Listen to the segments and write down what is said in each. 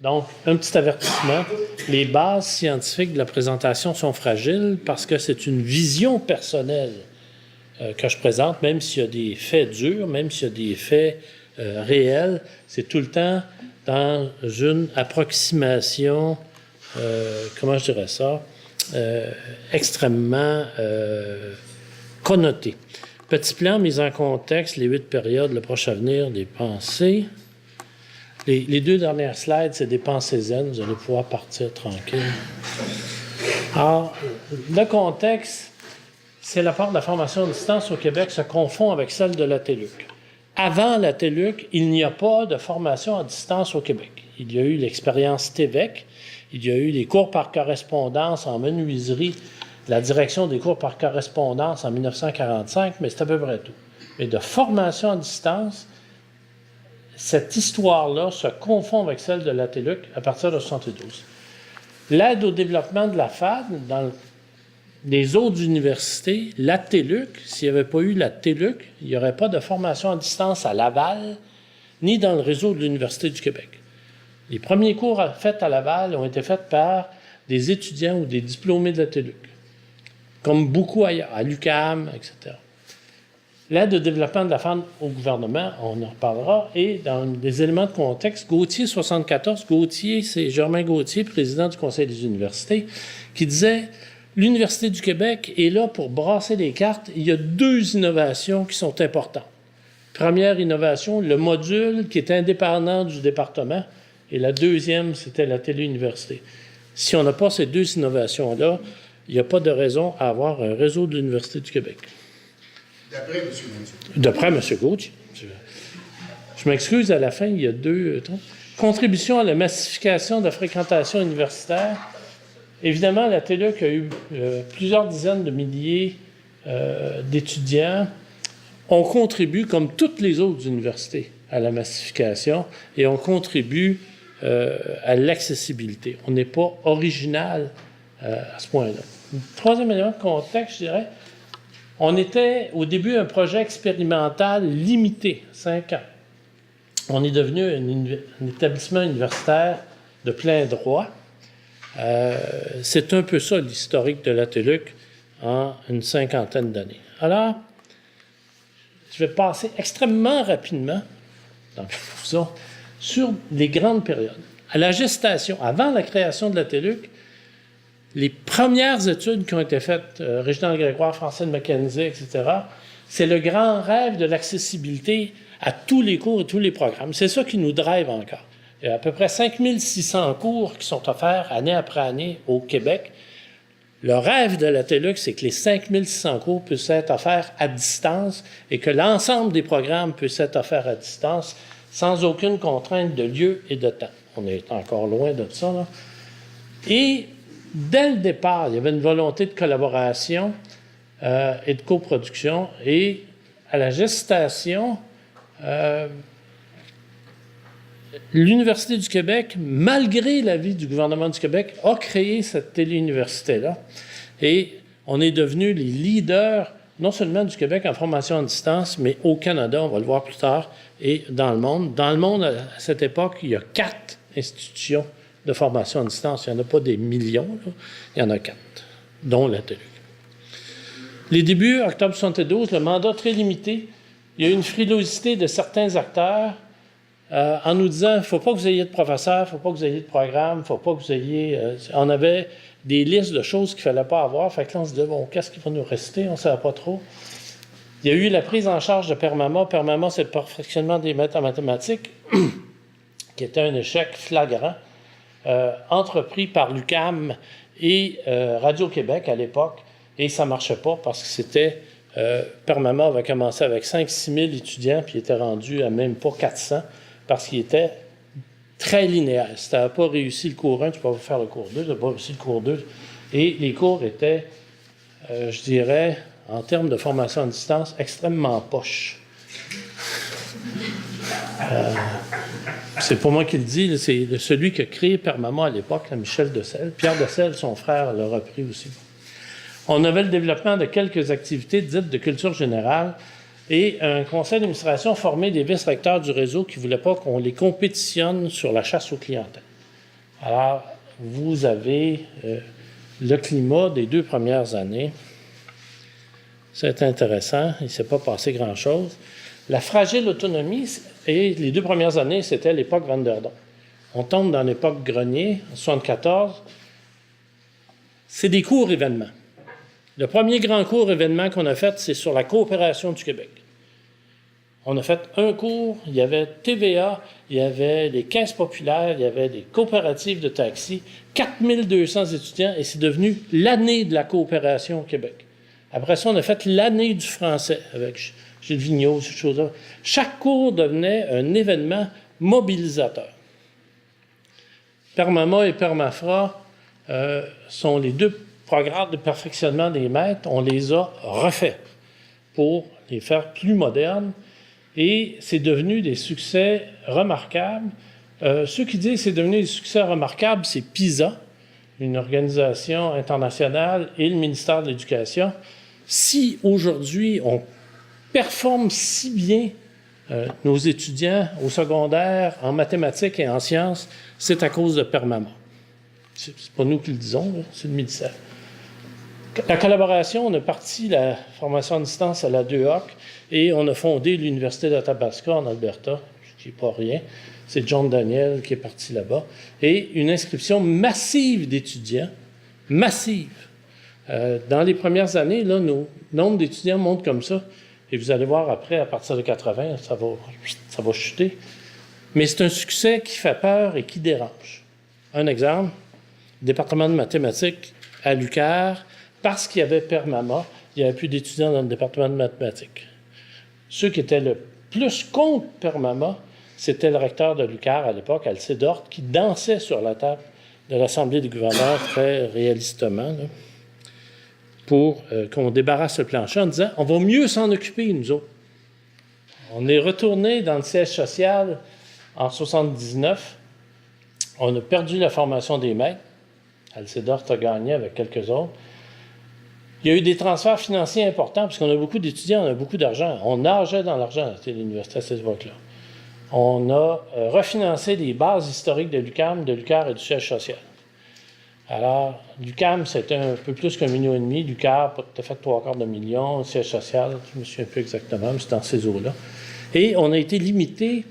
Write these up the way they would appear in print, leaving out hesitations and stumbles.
Donc, un petit avertissement, les bases scientifiques de la présentation sont fragiles parce que c'est une vision personnelle que je présente, même s'il y a des faits durs, même s'il y a des faits réels, c'est tout le temps dans une approximation, comment je dirais ça, extrêmement connotée. Petit plan, mise en contexte, les 8 périodes, le proche avenir, des pensées. Les 2 dernières slides, c'est des pensées zen. Vous allez pouvoir partir tranquille. Alors, le contexte, c'est la part de la formation à distance au Québec se confond avec celle de la TELUC. Avant la TELUC, il n'y a pas de formation à distance au Québec. Il y a eu l'expérience TEVEC, il y a eu les cours par correspondance en menuiserie, la direction des cours par correspondance en 1945, mais c'est à peu près tout. Mais de formation à distance, cette histoire-là se confond avec celle de la TELUC à partir de 1972. L'aide au développement de la FAD, dans les autres universités, la TELUC, s'il n'y avait pas eu la TELUC, il n'y aurait pas de formation à distance à Laval, ni dans le réseau de l'Université du Québec. Les premiers cours faits à Laval ont été faits par des étudiants ou des diplômés de la TELUC, comme beaucoup ailleurs, à l'UQAM, etc. L'aide au développement de la FAD au gouvernement, on en reparlera, et dans des éléments de contexte, Gauthier 74, Gauthier, c'est Germain Gauthier, président du Conseil des universités, qui disait « L'Université du Québec est là pour brasser les cartes. Il y a 2 innovations qui sont importantes. Première innovation, le module qui est indépendant du département, et la deuxième, c'était la téléuniversité. Si on n'a pas ces 2 innovations-là, il n'y a pas de raison à avoir un réseau de l'Université du Québec. » D'après M. Gauthier. D'après M. Gauthier. Je m'excuse, à la fin, il y a 2... Contribution à la massification de la fréquentation universitaire. Évidemment, la TELUC a eu plusieurs dizaines de milliers d'étudiants. On contribue, comme toutes les autres universités, à la massification et on contribue à l'accessibilité. On n'est pas original à ce point-là. Troisième élément de contexte, je dirais, on était au début un projet expérimental limité, 5 ans. On est devenu un établissement universitaire de plein droit. C'est un peu ça l'historique de la TELUC en une 50aine d'années. Alors, je vais passer extrêmement rapidement dans la conclusion sur les grandes périodes. À la gestation, avant la création de la TELUC, les premières études qui ont été faites, Réginald Grégoire, Francine Mackenzie, etc., c'est le grand rêve de l'accessibilité à tous les cours et tous les programmes. C'est ça qui nous drive encore. Il y a à peu près 5600 cours qui sont offerts année après année au Québec. Le rêve de la TELUC, c'est que les 5600 cours puissent être offerts à distance et que l'ensemble des programmes puissent être offerts à distance sans aucune contrainte de lieu et de temps. On est encore loin de ça, là. Et dès le départ, il y avait une volonté de collaboration et de coproduction. Et à la gestation, l'Université du Québec, malgré l'avis du gouvernement du Québec, a créé cette téléuniversité-là. Et on est devenus les leaders, non seulement du Québec en formation à distance, mais au Canada, on va le voir plus tard, et dans le monde. Dans le monde, à cette époque, il y a 4 institutions de formation à distance. Il n'y en a pas des millions, là. Il y en a 4, dont la TELUC. Les débuts, octobre 72, le mandat très limité. Il y a eu une frilosité de certains acteurs en nous disant « il ne faut pas que vous ayez de professeurs, il ne faut pas que vous ayez de programme, il ne faut pas que vous ayez... on avait des listes de choses qu'il ne fallait pas avoir. Fait que là, on se disait « bon, qu'est-ce qui va nous rester? On ne savait pas trop. » Il y a eu la prise en charge de Permama. Permama, c'est le perfectionnement des maîtres en mathématiques, qui était un échec flagrant. Entrepris par l'UQAM et Radio-Québec à l'époque, et ça ne marchait pas parce que c'était... Permama avait commencé avec 5-6 000 étudiants, puis il était rendu à même pas 400, parce qu'il était très linéaire. Si tu n'avais pas réussi le cours 1, tu ne peux pas faire le cours 2, tu n'as pas réussi le cours 2. Et les cours étaient, je dirais, en termes de formation à distance, extrêmement poches. C'est pas moi qui le dis, c'est celui qui a créé Permama à l'époque, Michel Decelles. Pierre Decelles, son frère, l'a repris aussi. On avait le développement de quelques activités dites de culture générale et un conseil d'administration formé des vice-recteurs du réseau qui ne voulait pas qu'on les compétitionne sur la chasse aux clientèles. Alors, vous avez le climat des 2 premières années. C'est intéressant, il ne s'est pas passé grand-chose. La fragile autonomie, et les 2 premières années, c'était l'époque Van der Donck. On tombe dans l'époque Grenier, en 1974. C'est des courts événements. Le premier grand court événement qu'on a fait, c'est sur la coopération du Québec. On a fait un cours, il y avait TVA, il y avait les caisses populaires, il y avait des coopératives de taxis, 4200 étudiants, et c'est devenu l'année de la coopération au Québec. Après ça, on a fait l'année du français avec Gilles Vigneault, ces choses-là. Chaque cours devenait un événement mobilisateur. Permama et Permafra sont les 2 programmes de perfectionnement des maîtres. On les a refaits pour les faire plus modernes. Et c'est devenu des succès remarquables. Ceux qui disent que c'est devenu des succès remarquables, c'est PISA, une organisation internationale, et le ministère de l'Éducation. Si aujourd'hui on performe si bien nos étudiants au secondaire en mathématiques et en sciences, c'est à cause de Permama. C'est pas nous qui le disons, là, c'est le ministère. La collaboration, on a parti la formation à distance à la DEOC et on a fondé l'Université d'Athabasca en Alberta, ce qui n'est pas rien. C'est John Daniel qui est parti là-bas. Et une inscription massive d'étudiants, massive. Dans les premières années, là, nos nombres d'étudiants montent comme ça. Et vous allez voir après, à partir de 80, ça va chuter. Mais c'est un succès qui fait peur et qui dérange. Un exemple, le département de mathématiques à l'UQAR, parce qu'il y avait Permama, il n'y avait plus d'étudiants dans le département de mathématiques. Ceux qui étaient le plus contre Permama, c'était le recteur de l'UQAR à l'époque, Alcide Horth, qui dansait sur la table de l'Assemblée des gouverneurs très réalistement, là, pour qu'on débarrasse le plancher en disant « on va mieux s'en occuper, nous autres ». On est retourné dans le siège social en 1979. On a perdu la formation des maîtres. Alcide Horth a gagné avec quelques autres. Il y a eu des transferts financiers importants, parce qu'on a beaucoup d'étudiants, on a beaucoup d'argent. On nageait dans l'argent à l'université à cette époque-là. On a refinancé des bases historiques de l'UQAM, de l'UQAR et du siège social. Alors, l'UQAM, c'était un peu plus qu'1,5 million. L'UQAR, peut-être 3/4 million. Le siège social, je ne me souviens plus exactement, mais c'est dans ces eaux-là. Et on a été limité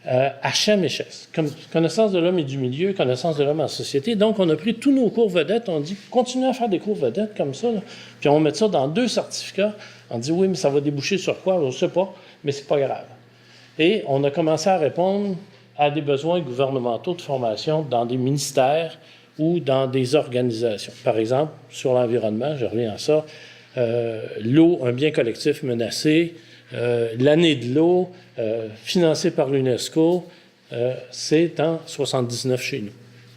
à Chem-Échesse. Comme connaissance de l'homme et du milieu, connaissance de l'homme en société. Donc, on a pris tous nos cours vedettes, on dit, continuez à faire des cours vedettes comme ça, là. Puis on met ça dans 2 certificats. On dit, oui, mais ça va déboucher sur quoi? Je ne sais pas, mais c'est pas grave. Et on a commencé à répondre à des besoins gouvernementaux de formation dans des ministères ou dans des organisations. Par exemple, sur l'environnement, je reviens à ça, l'eau, un bien collectif menacé, l'année de l'eau, financée par l'UNESCO, c'est en 79 chez nous.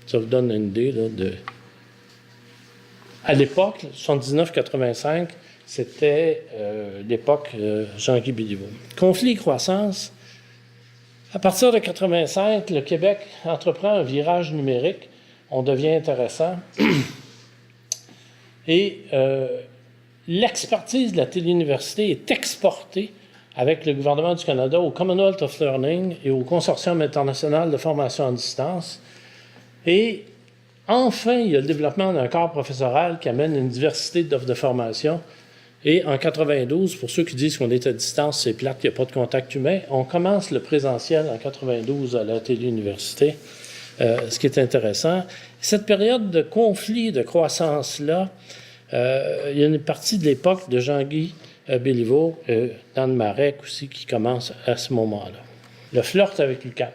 Ça vous donne une idée là, de... À l'époque, 79-85, c'était l'époque Jean-Guy Béliveau. Conflit et croissance. À partir de 85, le Québec entreprend un virage numérique. On devient intéressant. Et l'expertise de la téléuniversité est exportée avec le gouvernement du Canada au Commonwealth of Learning et au Consortium international de formation à distance. Et enfin, il y a le développement d'un corps professoral qui amène une diversité d'offres de formation. Et en 92, pour ceux qui disent qu'on est à distance, c'est plate, qu'il n'y a pas de contact humain, on commence le présentiel en 92 à la téléuniversité, ce qui est intéressant. Cette période de conflit, de croissance-là, il y a une partie de l'époque de Jean-Guy Béliveau, dans le Marek aussi, qui commence à ce moment-là. Le flirt avec l'UQAM.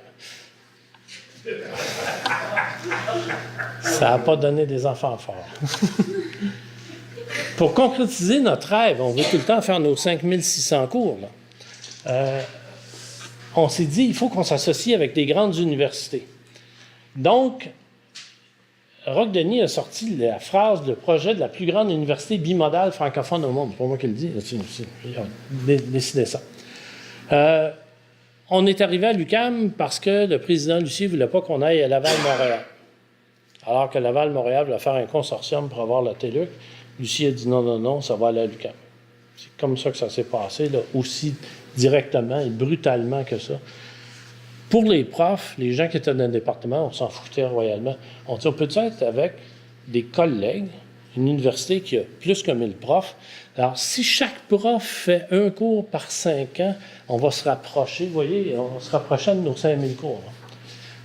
Ça n'a pas donné des enfants forts. Pour concrétiser notre rêve, on veut tout le temps faire nos 5600 cours. Là. On s'est dit, il faut qu'on s'associe avec des grandes universités. Donc, Roch Denis a sorti la phrase, le projet de la plus grande université bimodale francophone au monde. C'est pas moi qui le dis, il a décidé ça. On est arrivé à l'UQAM parce que le président Lucier ne voulait pas qu'on aille à Laval-Montréal. Alors que Laval-Montréal voulait faire un consortium pour avoir la TELUC. Lucier a dit non, ça va aller à l'UQAM. C'est comme ça que ça s'est passé, là, aussi directement et brutalement que ça. Pour les profs, les gens qui étaient dans le département, on s'en foutait royalement. On dit, on peut être avec des collègues, une université qui a plus que 1000 profs. Alors, si chaque prof fait un cours par 5 ans, on va se rapprocher, vous voyez, on va se rapprocher de nos 5000 cours.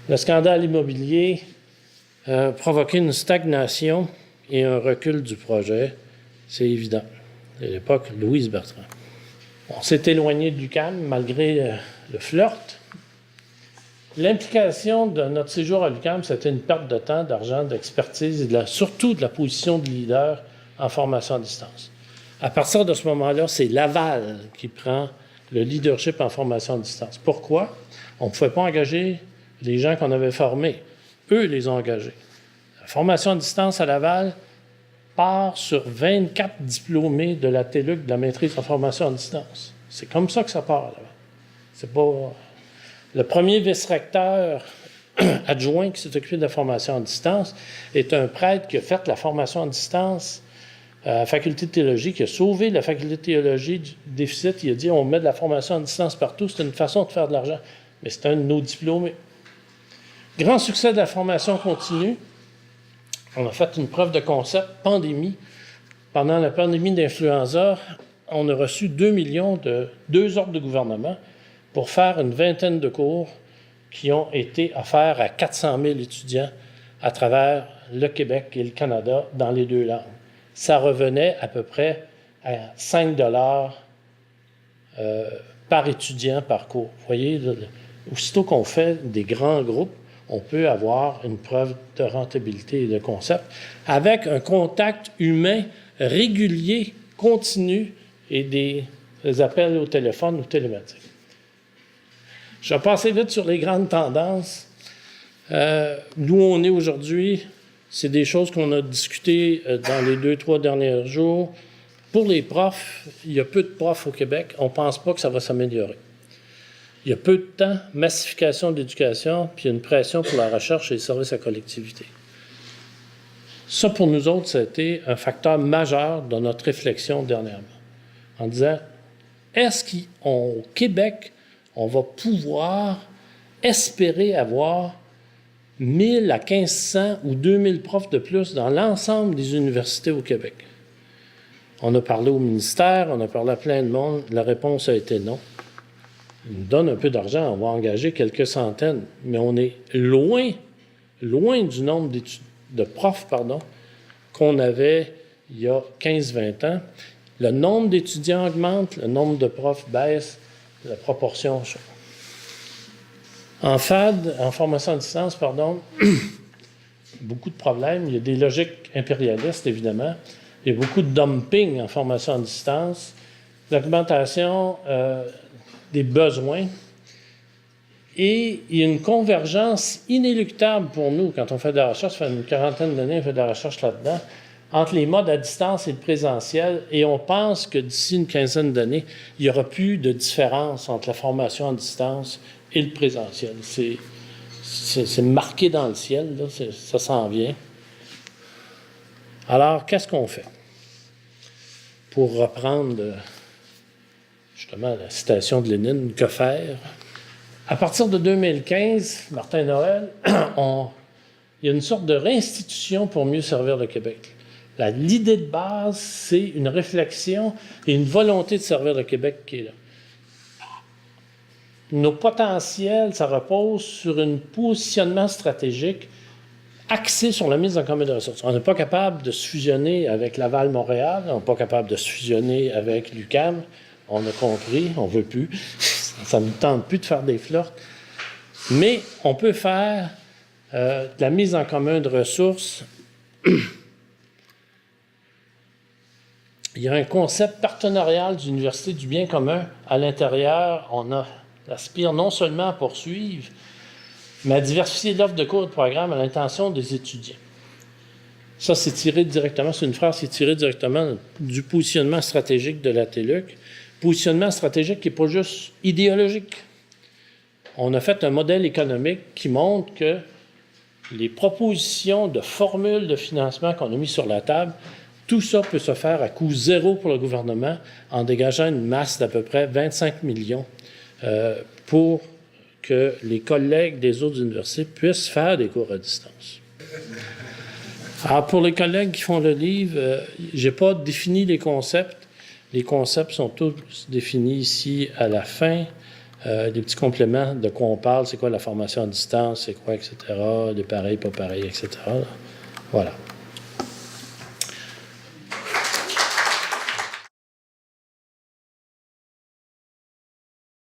Le scandale immobilier a provoqué une stagnation et un recul du projet, c'est évident. À l'époque, Louise Bertrand. On s'est éloigné du l'UQAM malgré le flirt. L'implication de notre séjour à l'UQAM, c'était une perte de temps, d'argent, d'expertise et surtout de la position de leader en formation à distance. À partir de ce moment-là, c'est Laval qui prend le leadership en formation à distance. Pourquoi? On ne pouvait pas engager les gens qu'on avait formés. Eux les ont engagés. La formation à distance à Laval part sur 24 diplômés de la TELUC de la maîtrise en formation à distance. C'est comme ça que ça part, là. C'est pas... Le premier vice-recteur adjoint qui s'est occupé de la formation à distance est un prêtre qui a fait la formation à distance à la faculté de théologie, qui a sauvé la faculté de théologie du déficit. Il a dit, on met de la formation à distance partout, c'est une façon de faire de l'argent. Mais c'est un de nos diplômés. Grand succès de la formation continue. On a fait une preuve de concept, pandémie. Pendant la pandémie d'influenza, on a reçu 2 millions de 2 ordres de gouvernement pour faire une vingtaine de cours qui ont été offerts à 400 000 étudiants à travers le Québec et le Canada dans les 2 langues. Ça revenait à peu près à 5 $ par étudiant par cours. Vous voyez, aussitôt qu'on fait des grands groupes, on peut avoir une preuve de rentabilité et de concept avec un contact humain régulier, continu et des appels au téléphone ou télématiques. Je vais passer vite sur les grandes tendances. D'où on est aujourd'hui, c'est des choses qu'on a discutées dans les 2-3 derniers jours. Pour les profs, il y a peu de profs au Québec. On ne pense pas que ça va s'améliorer. Il y a peu de temps, massification de l'éducation, puis une pression pour la recherche et les services à collectivité. Ça, pour nous autres, ça a été un facteur majeur dans notre réflexion dernièrement. En disant, est-ce qu'au Québec, on va pouvoir espérer avoir 1000 à 1500 ou 2000 profs de plus dans l'ensemble des universités au Québec? On a parlé au ministère, on a parlé à plein de monde. La réponse a été non. Ils nous donnent un peu d'argent, on va engager quelques centaines, mais on est loin du nombre de profs qu'on avait il y a 15-20 ans. Le nombre d'étudiants augmente, le nombre de profs baisse, la proportion change. En FAD, en formation à distance, beaucoup de problèmes. Il y a des logiques impérialistes, évidemment. Il y a beaucoup de dumping en formation à distance. L'augmentation des besoins. Et il y a une convergence inéluctable pour nous quand on fait de la recherche. Ça fait une quarantaine d'années qu'on fait de la recherche là-dedans, entre les modes à distance et le présentiel. Et on pense que d'ici une quinzaine d'années, il n'y aura plus de différence entre la formation à distance et le présentiel. C'est marqué dans le ciel, là, ça s'en vient. Alors, qu'est-ce qu'on fait? Pour reprendre justement la citation de Lénine, que faire? À partir de 2015, Martin Noël, il y a une sorte de réinstitution pour mieux servir le Québec. L'idée de base, c'est une réflexion et une volonté de servir le Québec qui est là. Nos potentiels, ça repose sur un positionnement stratégique axé sur la mise en commun de ressources. On n'est pas capable de se fusionner avec Laval-Montréal, on n'est pas capable de se fusionner avec l'UQAM. On a compris, on ne veut plus. Ça ne nous tente plus de faire des flirts. Mais on peut faire de la mise en commun de ressources. Il y a un concept partenarial d'université du bien commun à l'intérieur. On aspire non seulement à poursuivre, mais à diversifier l'offre de cours et de programmes à l'intention des étudiants. Ça, c'est une phrase qui est tirée directement du positionnement stratégique de la TELUC. Positionnement stratégique qui n'est pas juste idéologique. On a fait un modèle économique qui montre que les propositions de formules de financement qu'on a mis sur la table, tout ça peut se faire à coût zéro pour le gouvernement en dégageant une masse d'à peu près 25 millions pour que les collègues des autres universités puissent faire des cours à distance. Alors, pour les collègues qui font le livre, je n'ai pas défini les concepts. Les concepts sont tous définis ici à la fin. Des petits compléments de quoi on parle, c'est quoi la formation à distance, c'est quoi, etc., des pareils, pas pareils, etc. Voilà.